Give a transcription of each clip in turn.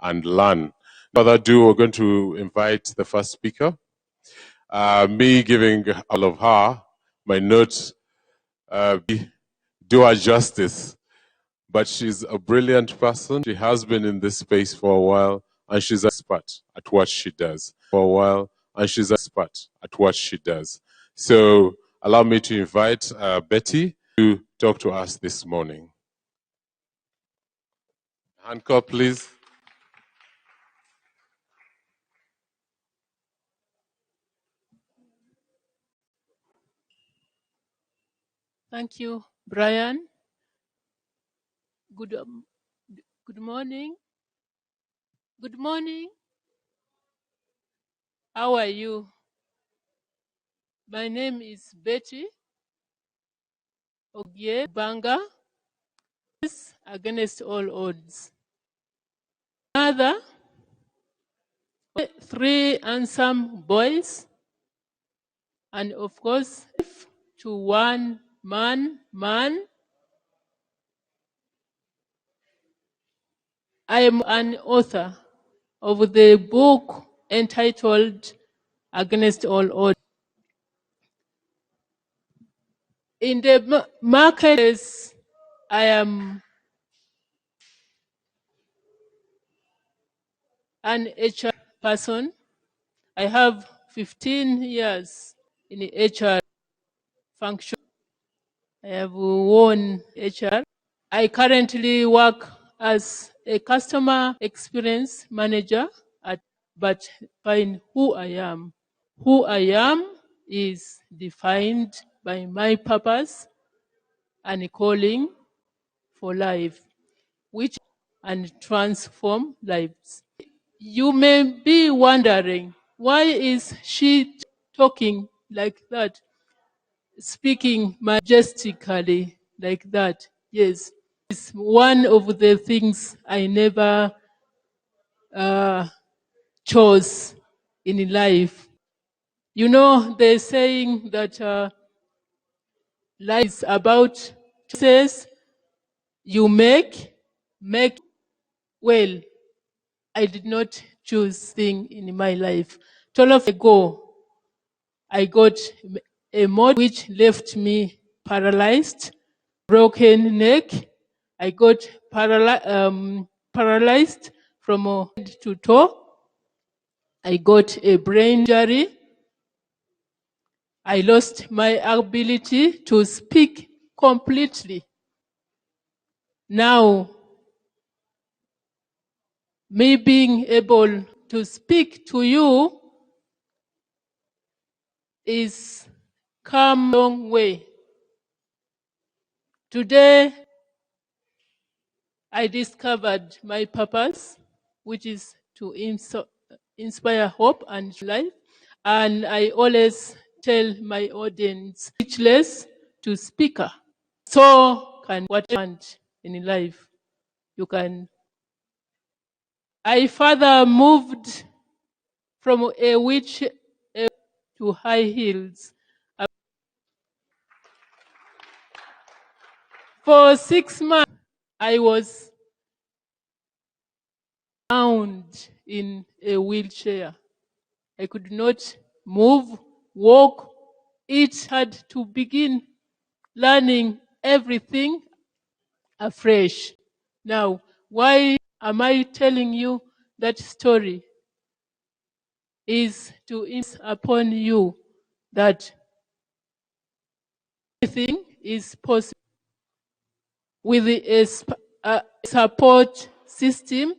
and learn. Without further ado, we're going to invite the first speaker. Me giving all of her my notes do her justice, but she's a brilliant person. She has been in this space for a while, and she's an expert at what she does. So allow me to invite Betty to talk to us this morning. Handcuff, please. Thank you, Brian. Good morning. Good morning. How are you? My name is Betty Ogie Banga. Against all odds. Mother, 3 handsome boys, and of course, to one man. I am an author of the book entitled Against All Odds. In the market, I am an HR person. I have 15 years in the HR function. I have won HR. I currently work as a customer experience manager but find who I am. Who I am is defined by my purpose and calling for life, which and transform lives. You may be wondering, why is she talking like that, speaking majestically like that? Yes, it's one of the things I never chose in life. You know, they're saying that life is about choices you make. Well, I did not choose thing in my life. 12 years ago, I got a mod which left me paralyzed, broken neck. I got paralyzed from head to toe. I got a brain injury. I lost my ability to speak completely. Now, me being able to speak to you is come a long way. Today, I discovered my purpose, which is to inspire hope and life. And I always tell my audience, speechless to speaker. So can what you want in life, you can. I further moved from a wheelchair to high heels. For 6 months, I was bound in a wheelchair. I could not move, walk, eat, had to begin learning everything afresh. Now, why am I telling you that story? Is to impress upon you that everything is possible with a support system.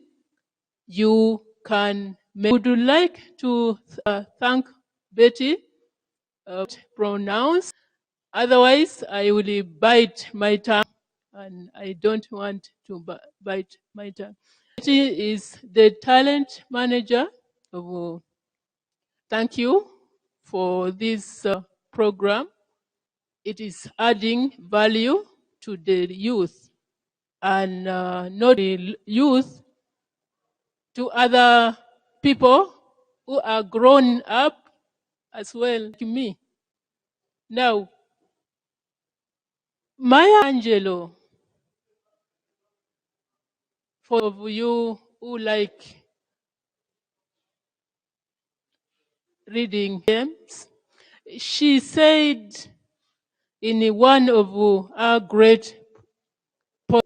You can make. Would you like to thank Betty? Pronounce. Otherwise, I will bite my tongue, and I don't want to bite my tongue. Betty is the talent manager of. Thank you for this program. It is adding value to the youth, and not the youth, to other people who are grown up as well like me. Now, Maya Angelou, for you who like reading games. She said in one of her great poems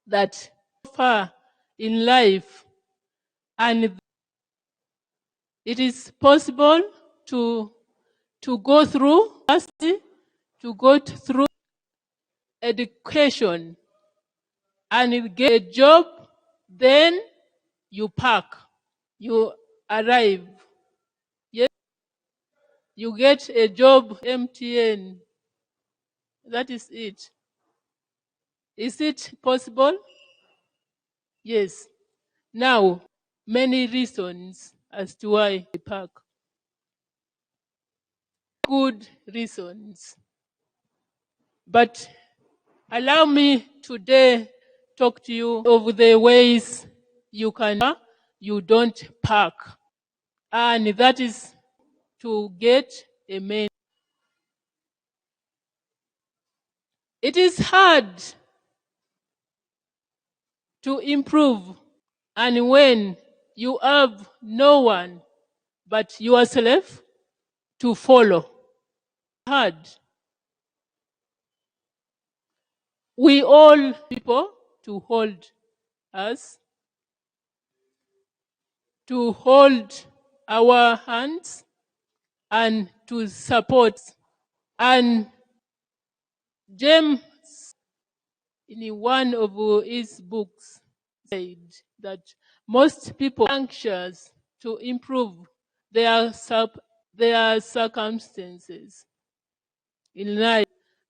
that far in life, and it is possible to go through university, to go through education and get a job, then you pack, you arrive. Yes, you get a job, MTN. That is it. Is it possible? Yes. Now, many reasons as to why I pack. Good reasons. But allow me today talk to you of the ways you don't pack. And that is to get a mentor. It is hard to improve, and when you have no one but yourself to follow, hard. We all people to hold us, to hold our hands and to support. And James, in one of his books, said that most people are anxious to improve their circumstances in life,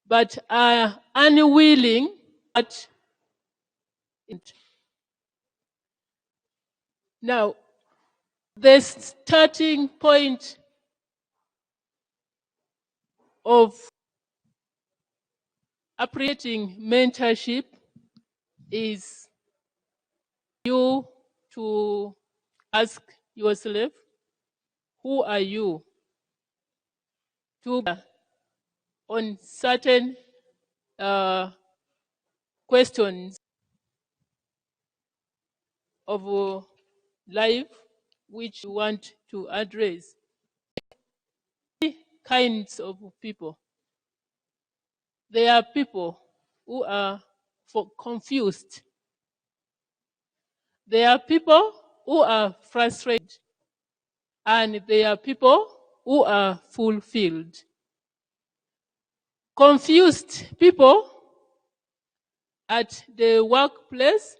but are unwilling at it. Now, the starting point of appreciating mentorship is you to ask yourself, who are you? To on certain questions of life which you want to address. Kinds of people. There are people who are confused. There are people who are frustrated. And there are people who are fulfilled. Confused people at the workplace.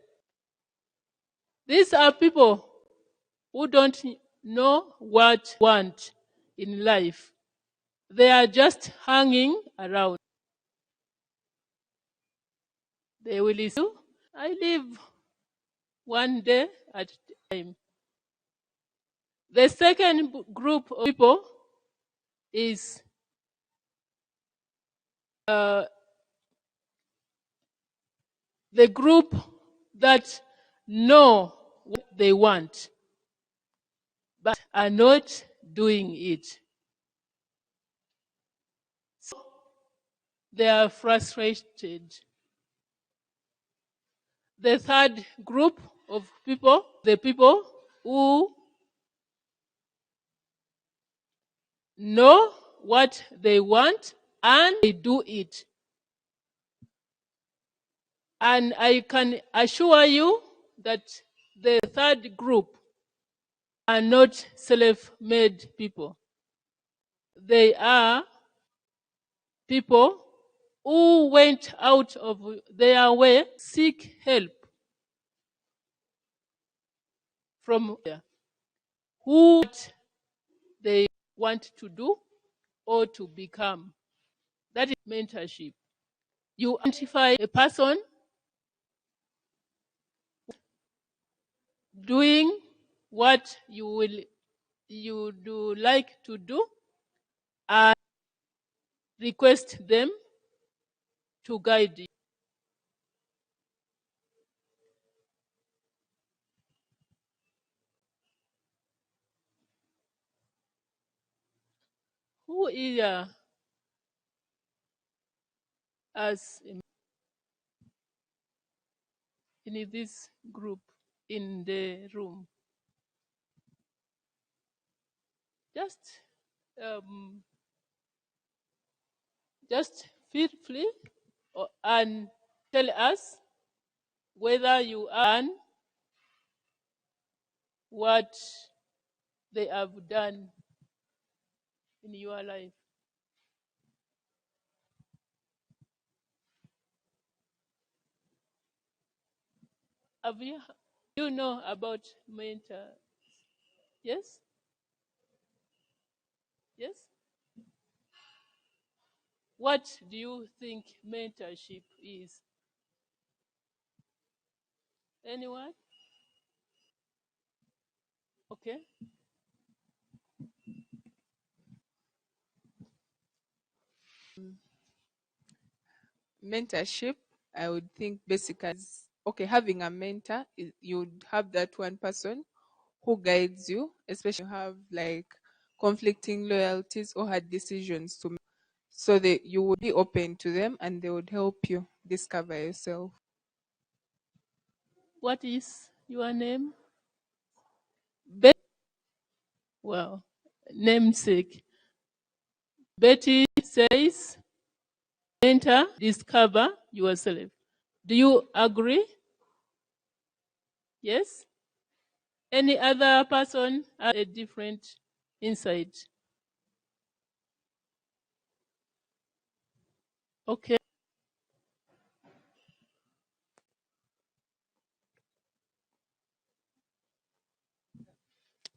These are people who don't know what they want in life. They are just hanging around. They will listen. I live one day at a time. The second group of people is the group that know what they want but are not doing it. So they are frustrated. The third group of people, the people who know what they want and they do it. And I can assure you that the third group are not self-made people. They are people who went out of their way, seek help from there, who they want to do or to become. That is mentorship. You identify a person doing what you do like to do and request them to guide you. Who is as in this group? in the room. Just um, just feel free and tell us whether you earn what they have done in your life. Have you know about mentor? Yes? Yes? What do you think mentorship is? Anyone? Okay. Mentorship, I would think basically is okay, having a mentor, you would have that one person who guides you, especially when you have like conflicting loyalties or hard decisions to make. So that you would be open to them and they would help you discover yourself. What is your name? Betty. Well, namesake. Betty says, mentor, discover yourself. Do you agree? Yes? Any other person has a different insight? Okay.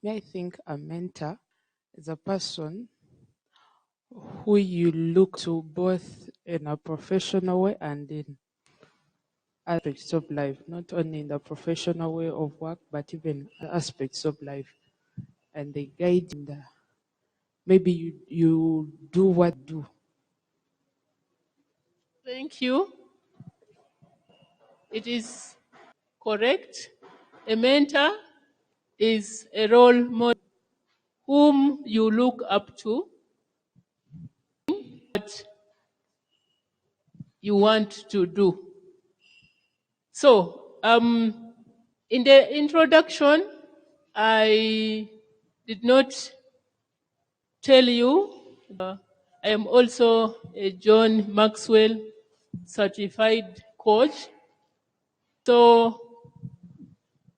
I think a mentor is a person who you look to both in a professional way and in aspects of life, not only in the professional way of work, but even aspects of life. And they guide you in the maybe you do what do. Thank you. It is correct. A mentor is a role model whom you look up to, what you want to do. So, in the introduction, I did not tell you I am also a John Maxwell certified coach. So,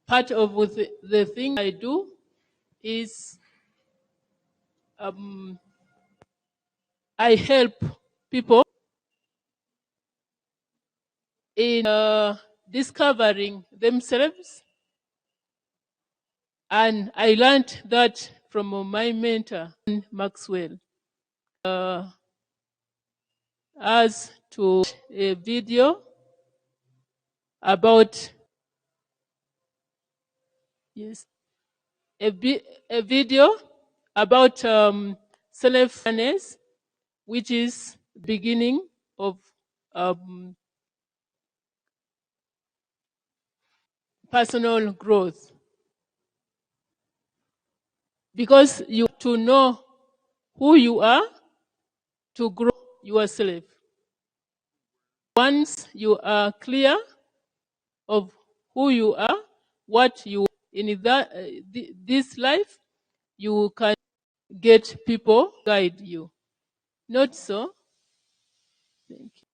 part of the thing I do is I help people in discovering themselves. And I learned that from my mentor, Maxwell. As to a video about, yes, a video about self-awareness, which is beginning of um, personal growth. Because you have to know who you are to grow yourself. Once you are clear of who you are, what you in that this life, you can get people guide you. Not so. Thank you.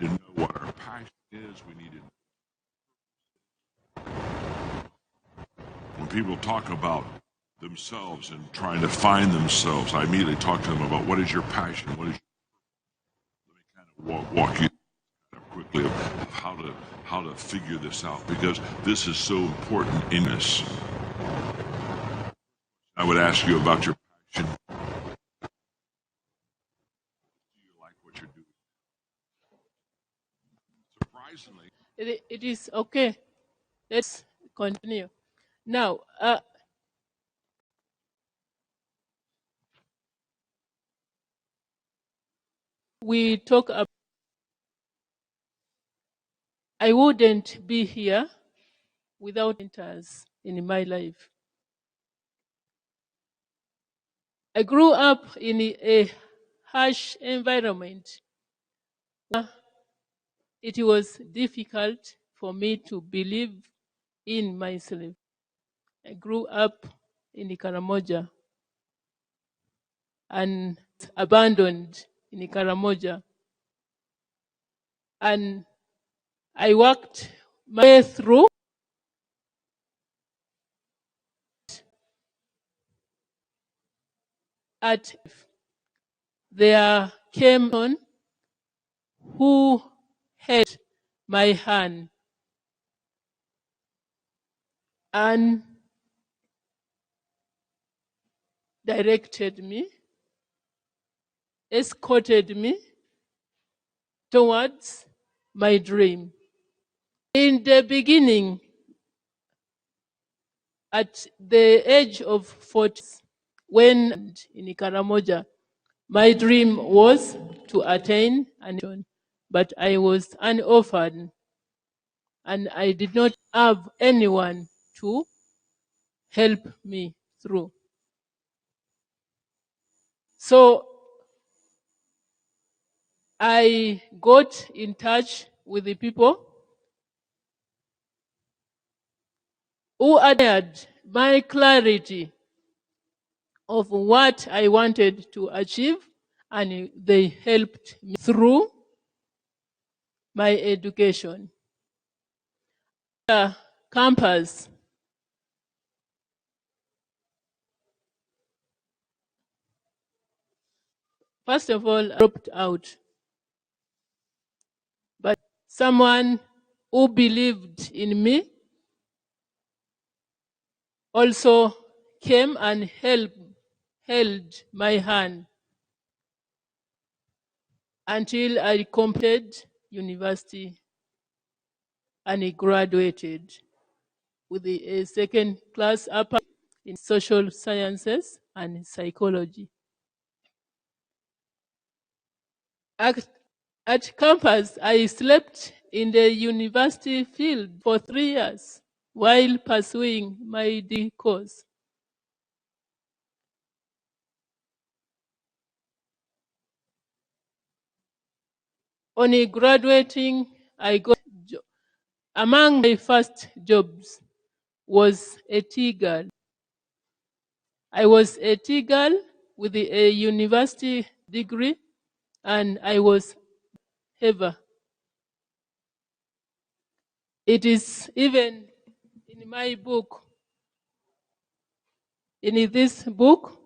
To know what our passion is. We need to. When people talk about themselves and trying to find themselves, I immediately talk to them about what is your passion. What is? Let me kind of walk you quickly of how to figure this out because this is so important in this. I would ask you about your passion. Do you like what you're doing? Surprisingly, It is okay. Let's continue. Now, we talk about I wouldn't be here without mentors in my life. I grew up in a harsh environment. It was difficult for me to believe in myself. I grew up in Karamoja and abandoned in Karamoja. And I worked my way through. At there came one who held my hand and directed me, escorted me towards my dream. In the beginning, at the age of 40, when in Karamoja, my dream was to attain an education, but I was an orphan and I did not have anyone to help me through. So I got in touch with the people who admired my clarity of what I wanted to achieve, and they helped me through my education. Campus, first of all, I dropped out, but someone who believed in me also came and held my hand until I completed university and I graduated with a second class upper in social sciences and psychology. At campus, I slept in the university field for 3 years while pursuing my degree course. On graduating, I got among my first jobs was a tea girl. I was a tea girl with a university degree, and I was ever. It is even in my book, in this book,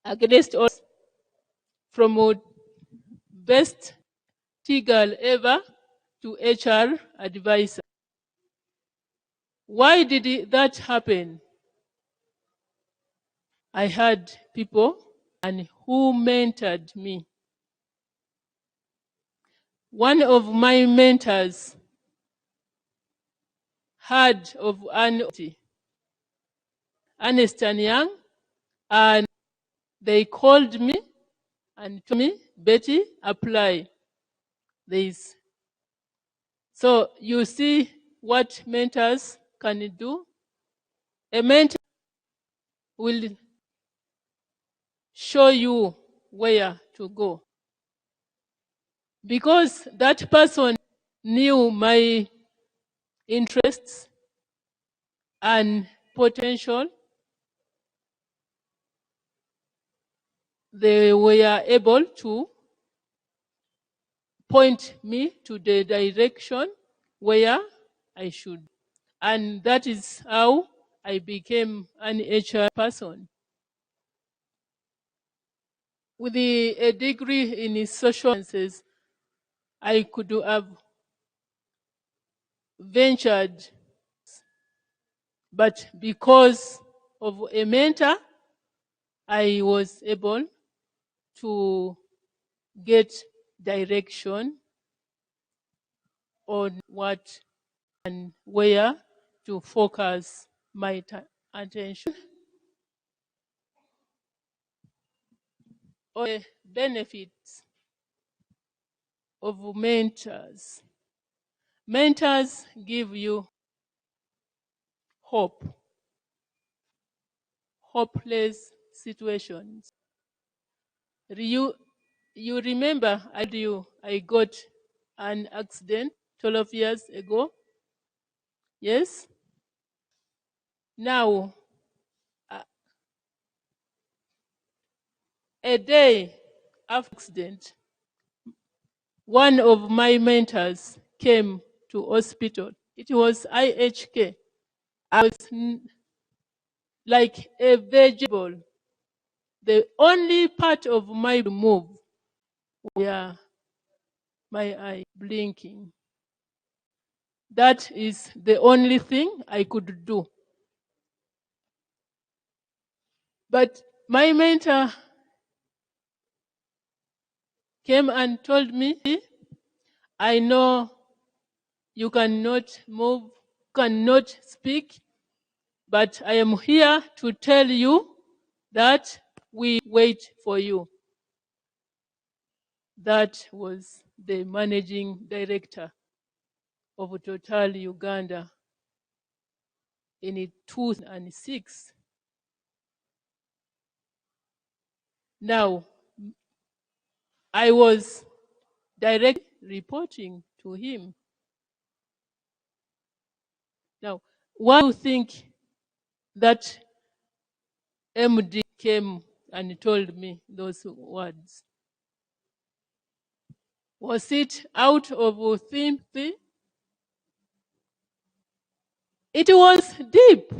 against all, from best tea girl ever to HR advisor. Why did that happen? I had people and who mentored me. One of my mentors had of an Ernest and Young, and they called me and told me, Betty, apply this. So you see what mentors can do. A mentor will show you where to go. Because that person knew my interests and potential, they were able to point me to the direction where I should. And that is how I became an HR person. With a degree in social sciences, I could have ventured, but because of a mentor, I was able to get direction on what and where to focus my attention. On the benefits of mentors. Mentors give you hope, hopeless situations. You remember I got an accident 12 years ago? Yes? Now, a day after accident, one of my mentors came to hospital. It was IHK. I was like a vegetable. The only part of my move were my eye blinking. That is the only thing I could do. But my mentor came and told me, I know you cannot move, cannot speak, but I am here to tell you that we wait for you. That was the managing director of Total Uganda in 2006. Now, I was directly reporting to him. Now, why do you think that MD came and told me those words? Was it out of sympathy? It was deep.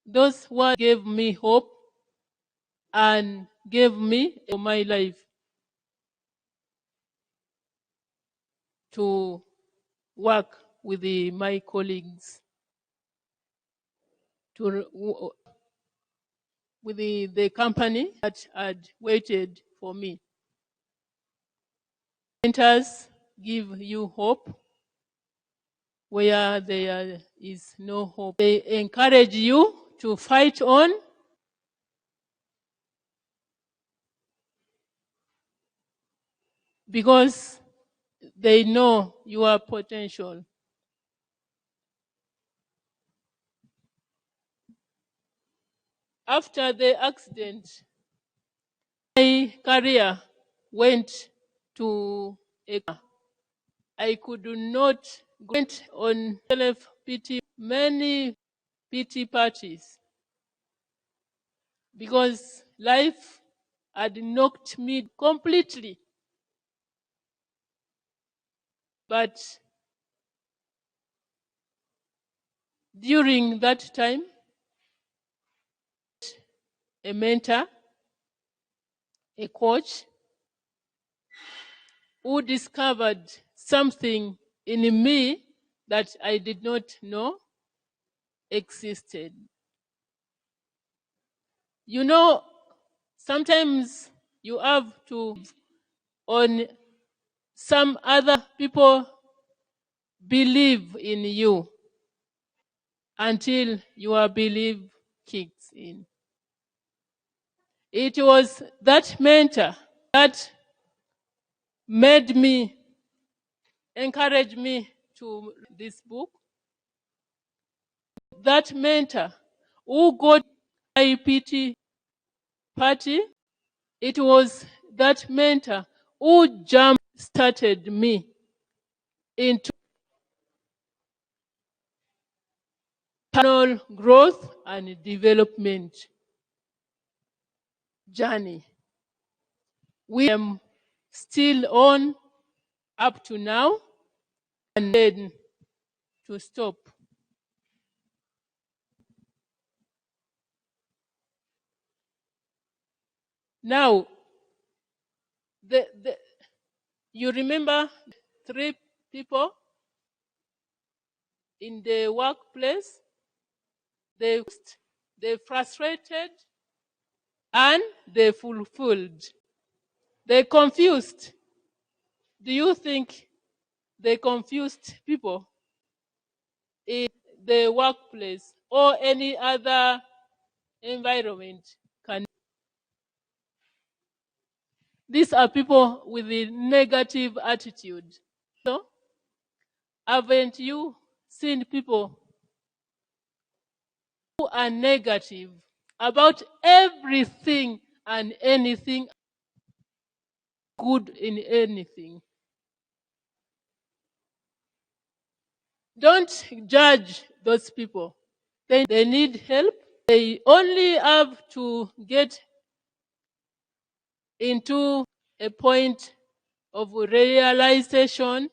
Those words gave me hope and gave me my life to work with my colleagues, with the company that had waited for me. Mentors give you hope where there is no hope. They encourage you to fight on because they know your potential. After the accident, my career went to a I could not go on self-pity, many pity parties, because life had knocked me completely. But during that time, a mentor, a coach, who discovered something in me that I did not know existed. You know, sometimes you have to on some other people believe in you until your belief kicks in. It was that mentor that made me, encouraged me to read this book. That mentor who got IPT party, it was that mentor who jump started me into personal growth and development journey. We am still on up to now and then to stop. Now, you remember 3 people in the workplace? They frustrated and they fulfilled. They confused. Do you think they confused people in the workplace or any other environment? These are people with a negative attitude. So Haven't you seen people who are negative about everything and anything, good in anything? Don't judge those people. They need help. They only have to get into a point of realization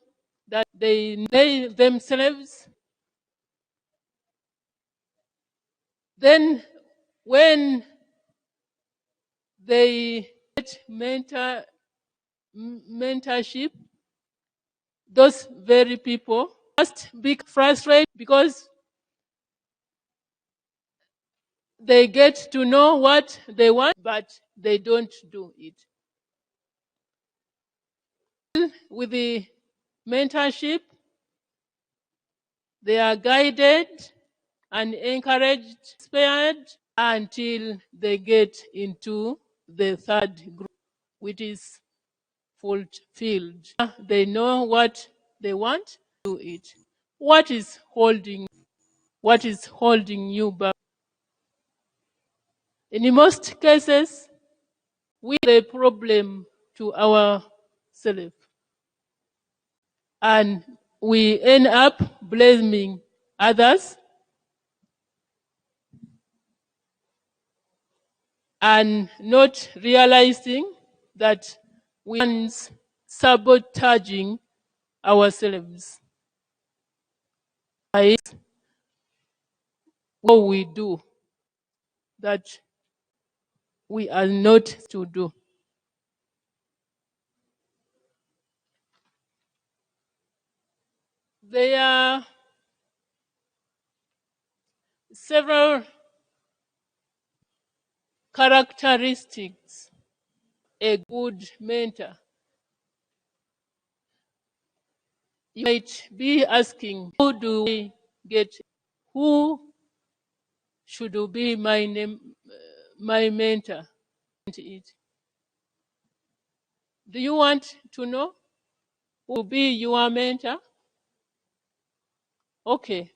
that they themselves. Then when they get mentorship, those very people must be frustrated because they get to know what they want, but they don't do it. With the mentorship, they are guided and encouraged, inspired until they get into the third group, which is fulfilled. They know what they want, do it. What is holding you back? In most cases, we are the problem to ourselves, and we end up blaming others and not realizing that we are sabotaging ourselves by what we do that we are not to do. There are several characteristics a good mentor. You might be asking, how do I get, who should be my mentor? Do you want to know who will be your mentor? Okay.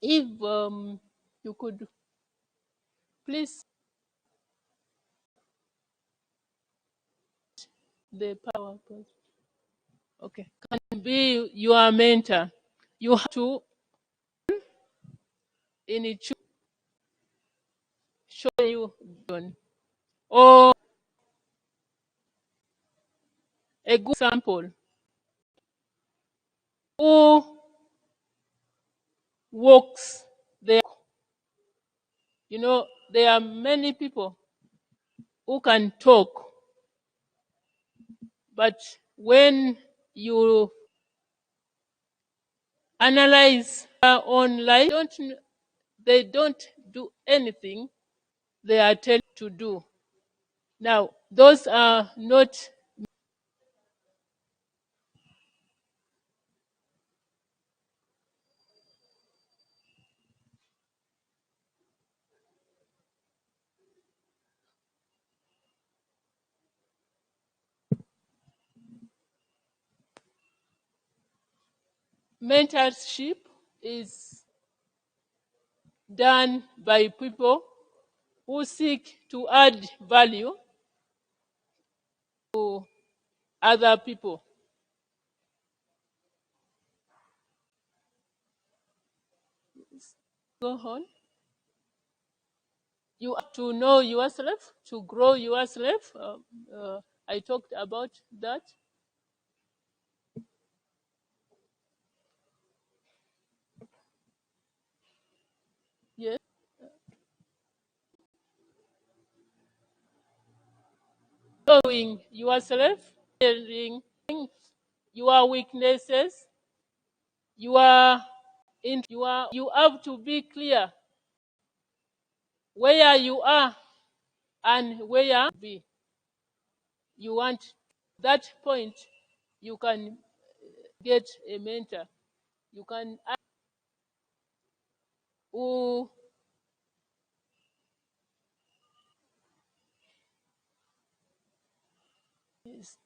If you could please the PowerPoint. Okay. Can be your mentor. You have to in it show you or a good example who works there. You know, there are many people who can talk, but when you analyze their own life, they don't do anything they are told to do. Now, those are not mentorship is done by people who seek to add value to other people. Go on. You have to know yourself to grow yourself. I talked about that. Yes. Knowing yourself, hearing your weaknesses, you have to be clear where you are and where you be. You want that point, you can get a mentor. You can ask who is.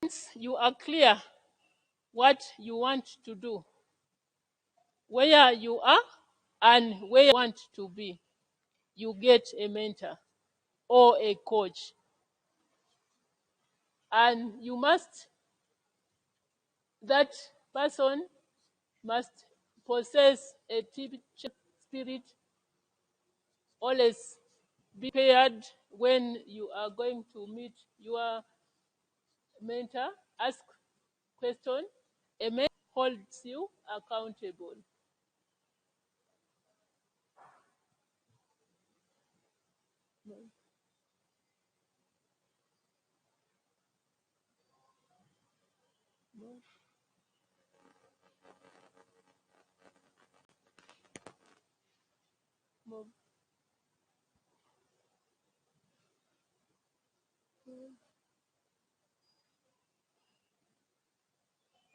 Once you are clear what you want to do, where you are, and where you want to be. You get a mentor or a coach, and that person must possess a teacher spirit. Always be prepared when you are going to meet your mentor. Ask question. A mentor holds you accountable.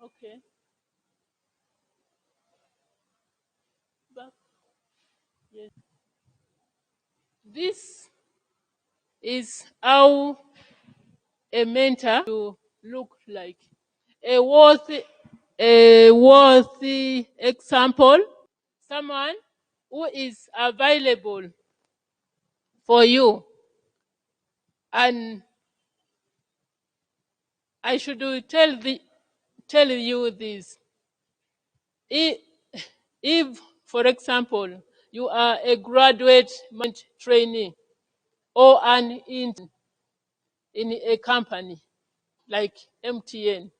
Okay. Back. Yes. This is how a mentor to look like. A worthy, a worthy example, someone who is available for you. And I should tell you this. If, if, for example, you are a graduate management trainee or an intern in a company like MTN,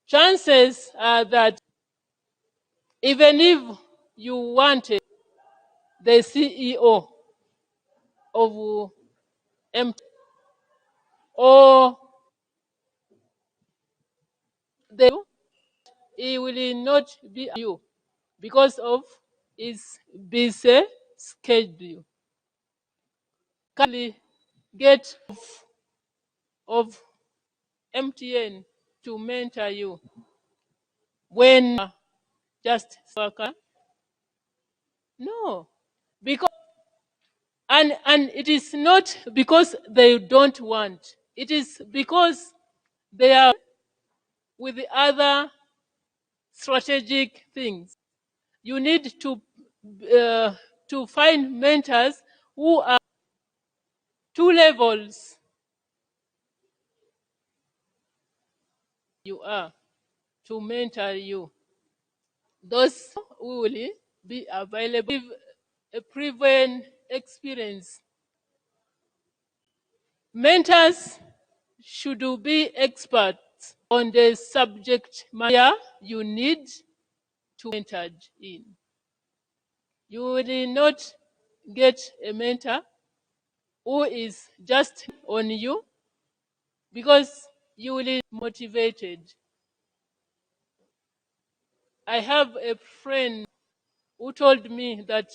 chances are that even if you wanted the CEO of MTN or he will not be you because of his busy schedule. Can get of MTN to mentor you when just worker? No, because and it is not because they don't want. It is because they are with the other strategic things. You need to find mentors who are two levels you are to mentor you. Those who will be available with a proven experience. Mentors should be experts on the subject matter you need to mentor in. You will not get a mentor who is just on you because you will be motivated. I have a friend who told me that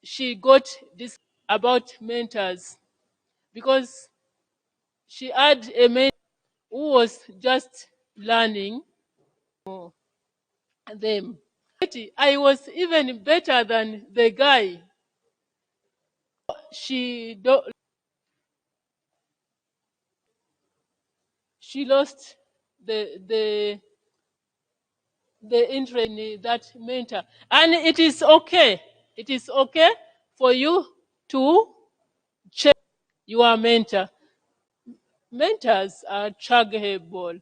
she got this about mentors because she had a mentor who was just learning them. I was even better than the guy. She do, she lost the the interest in that mentor, and it is okay. It is okay for you to check your mentor. Mentors are trackable.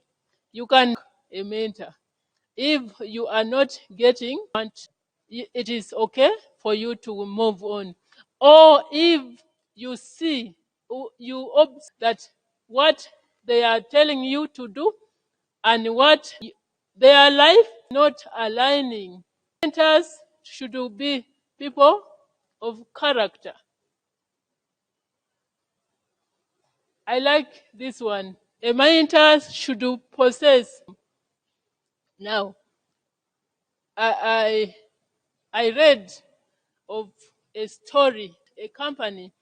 You can a mentor. If you are not getting what it is okay for you to move on. Or if you see, you observe that what they are telling you to do and what their life not aligning. Mentors should be people of character. I like this one. A mentor should possess. Now, I I read of a story, a company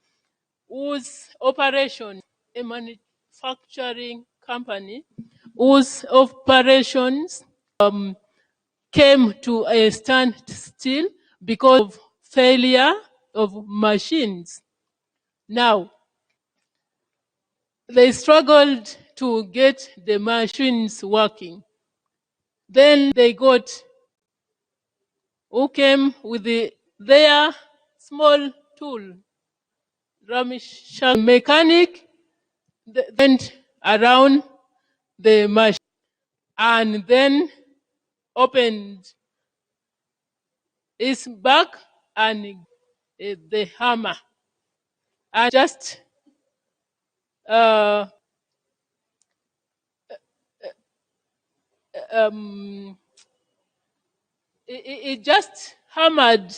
whose operation, a manufacturing company, whose operations came to a standstill because of failure of machines. Now, they struggled to get the machines working. Then they got who came with their small tool, Ramishak mechanic, went around the machine and then opened his back and the hammer and just uh, um, it just hammered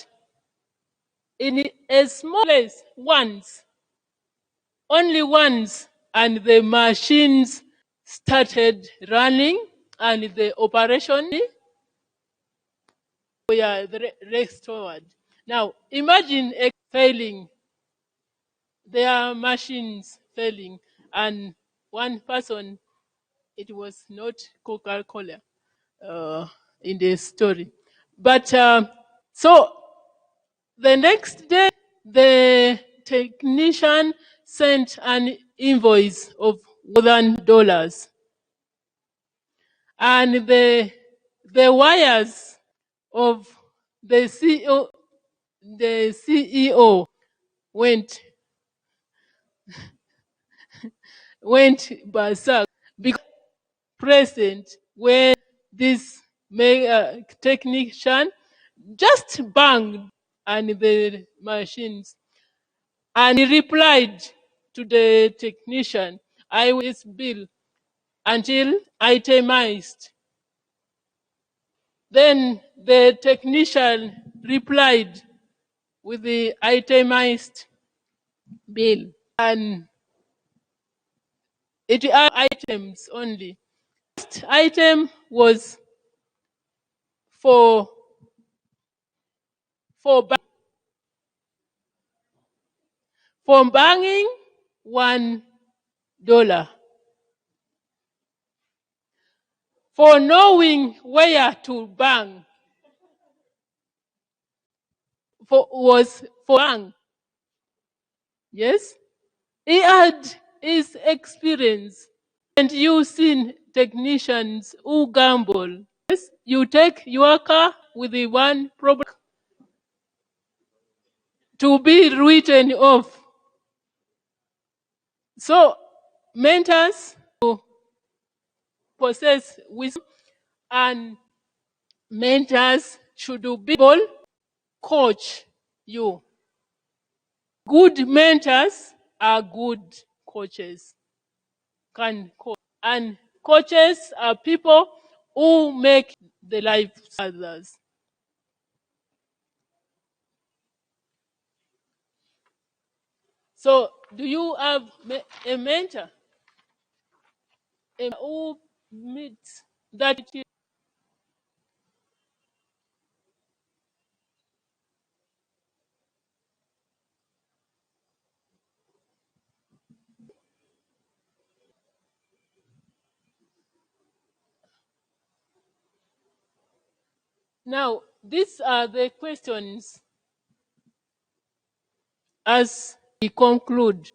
in a small place once, only once, and the machines started running and the operation were restored. Now imagine failing, their machines failing, and one person, it was not Coca-Cola in the story. But so the next day, the technician sent an invoice of $1,000, and the wires of the CEO went berserk because present when this technician just banged and the machines, and he replied to the technician, I will this bill until itemized. Then the technician replied with the itemized bill, and it are items only. First item was for for ba- for banging $1, for knowing where to bang was for bang. Yes, he had his experience, and you seen technicians who gamble. Yes, you take your car with the one problem to be written off. So mentors who possess wisdom, and mentors should be able to coach you. Good mentors are good coaches, can coach. And coaches are people who make the lives of others. So, do you have a mentor who meets that? Now, these are the questions as we conclude.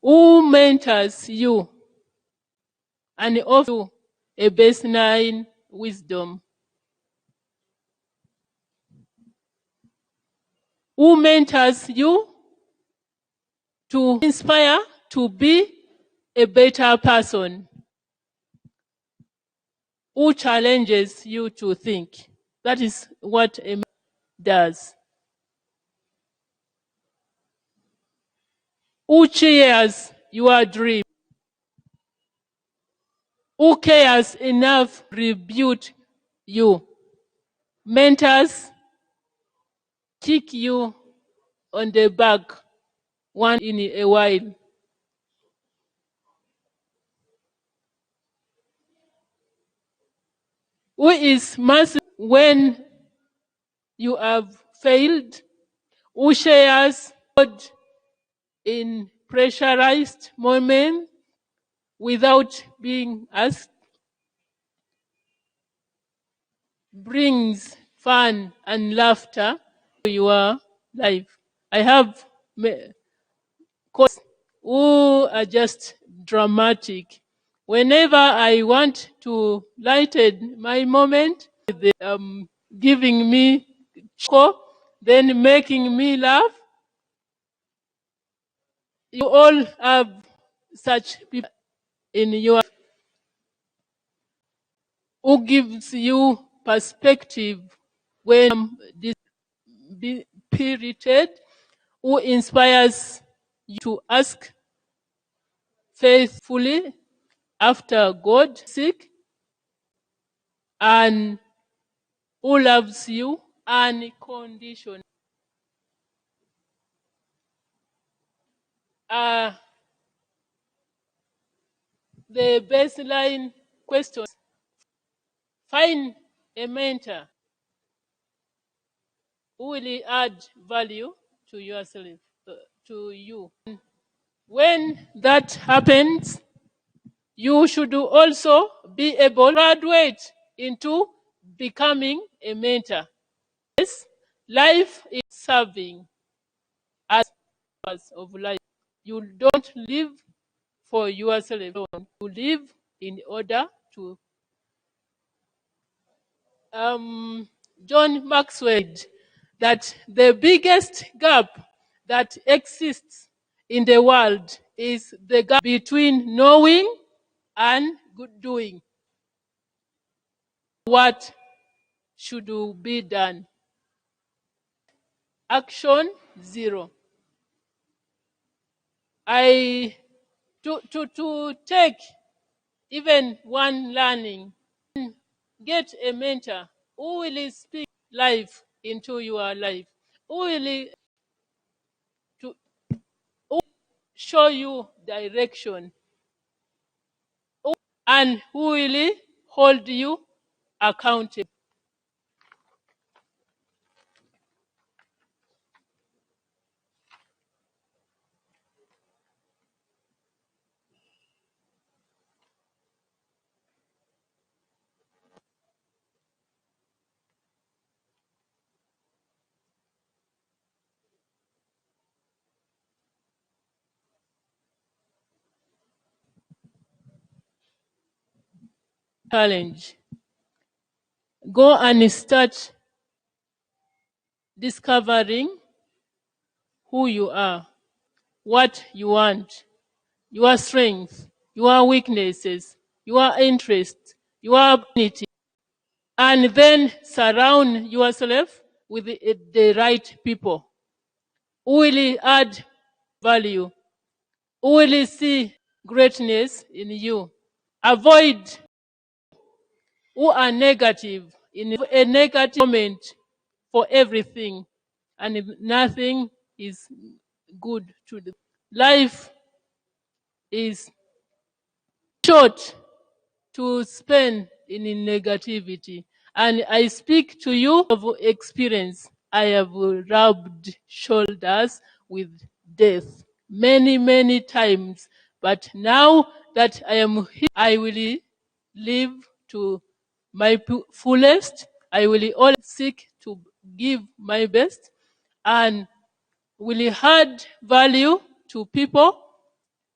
Who mentors you and offers you a baseline wisdom? Who mentors you to inspire to be a better person? Who challenges you to think? That is what a mentor does. Who cheers your dream? Who cares enough to rebuke you? Mentors kick you on the back once in a while. Who is merciful when you have failed? Who shares God in pressurized moments without being asked? Brings fun and laughter to your life. I have coaches who are just dramatic Whenever I want to lighten my moment, they giving me choco, then making me laugh. You all have such people in your who gives you perspective when this spirited, who inspires you to ask faithfully after God seek, and who loves you unconditionally. The baseline question: find a mentor who will add value to yourself, to you. When that happens, you should also be able to graduate into becoming a mentor. Yes, life is serving as purpose of life. You don't live for yourself alone. You live in order to John Maxwell that the biggest gap that exists in the world is the gap between knowing and good doing. What should be done? Action zero. To take even one learning, get a mentor who will speak life into your life, who will to show you direction, and who will hold you accountable. Challenge. Go and start discovering who you are, what you want, your strengths, your weaknesses, your interests, your ability, and then surround yourself with the right people who will add value, who will see greatness in you. Avoid who are negative, in a negative moment for everything, and if nothing is good to the life is short to spend in negativity. And I speak to you of experience. I have rubbed shoulders with death many, many times. But now that I am here, I will live to my fullest. I will always seek to give my best and will add value to people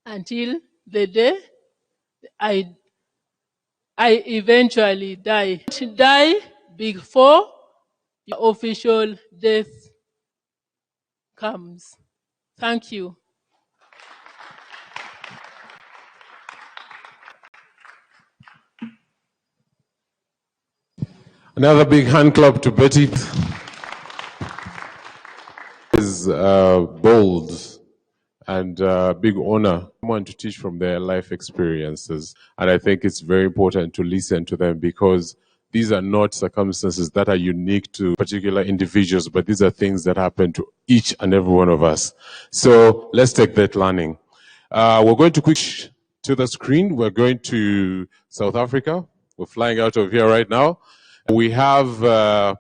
until the day I eventually die. Die before your official death comes. Thank you. Another big hand clap to Betty. Is bold and big honor someone to teach from their life experiences, and I think it's very important to listen to them because these are not circumstances that are unique to particular individuals, but these are things that happen to each and every one of us. So let's take that learning. We're going to quick to the screen. We're going to South Africa. We're flying out of here right now. We have a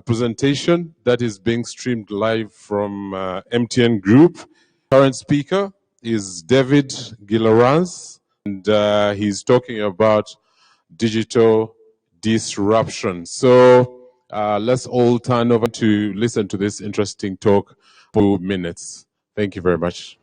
presentation that is being streamed live from MTN Group. Current speaker is David Gilarans, and he's talking about digital disruption. So let's all turn over to listen to this interesting talk for 2 minutes. Thank you very much.